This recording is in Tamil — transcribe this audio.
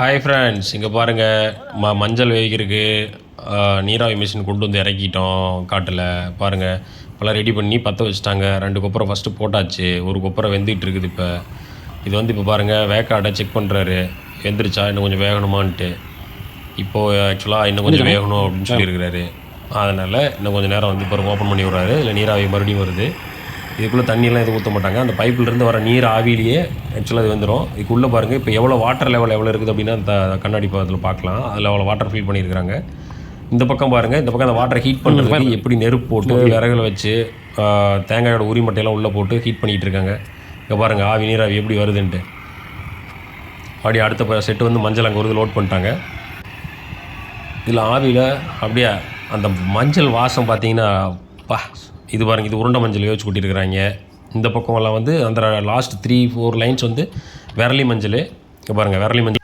ஹாய் ஃப்ரெண்ட்ஸ், இங்கே பாருங்கள். மஞ்சள் வேகிறதுக்கு நீராவி மிஷின் கொண்டு வந்து இறக்கிட்டோம் காட்டில். பாருங்கள், இப்போலாம் ரெடி பண்ணி பற்ற வச்சுட்டாங்க. 2 கொப்பரை ஃபஸ்ட்டு போட்டாச்சு. ஒரு கொப்பரை வெந்துகிட்டு இருக்குது. இப்போ இது வந்து இப்போ பாருங்கள், வேக்காடை செக் பண்ணுறாரு. வெந்துருச்சா, இன்னும் கொஞ்சம் வேகணுமான்ட்டு. இப்போது ஆக்சுவலாக இன்னும் கொஞ்சம் வேகணும் அப்படின்னு சொல்லியிருக்கிறாரு. அதனால் இன்னும் கொஞ்சம் நேரம் வந்து இப்போ ஓப்பன் பண்ணி விட்றாரு. இல்லை நீராவி மறுபடியும் வருது. இதுக்குள்ளே தண்ணியெல்லாம் எதுவும் ஊற்ற மாட்டாங்க. அந்த பைப்பிலேருந்து வர நீர் ஆவிலேயே ஆக்சுவலாக இது வந்துடும். இதுக்குள்ளே பாருங்கள், இப்போ எவ்வளோ வாட்டர் லெவல் எவ்வளோ இருக்குது அப்படின்னா அந்த கண்ணாடி அதில் பார்க்கலாம். அதில் அவ்வளோ வாட்டர் ஃபில் பண்ணியிருக்கிறாங்க. இந்த பக்கம் பாருங்கள், இந்த பக்கம் அந்த வாட்டரை ஹீட் பண்ணுறதுக்கு எப்படி நெருப்பு போட்டு விறகுல வச்சு தேங்காயோட உரி மட்டையெல்லாம் உள்ளே போட்டு ஹீட் பண்ணிகிட்டு இருக்காங்க. இங்கே பாருங்கள், ஆவி நீராவி எப்படி வருதுன்ட்டு. அப்படியே அடுத்த செட்டு வந்து மஞ்சள் அங்கே ஒரு லோட் பண்ணிட்டாங்க. இதில் ஆவியில் அப்படியே அந்த மஞ்சள் வாசம் பார்த்தீங்கன்னா இது பாருங்கள், இது உருண்டை மஞ்சள் யோசிச்சு கூட்டியிருக்கிறாங்க. இந்த பக்கமெல்லாம் வந்து அந்த லாஸ்ட் 3-4 லைன்ஸ் வந்து விரலி மஞ்சள். இங்கே பாருங்கள், விரலி மஞ்சள்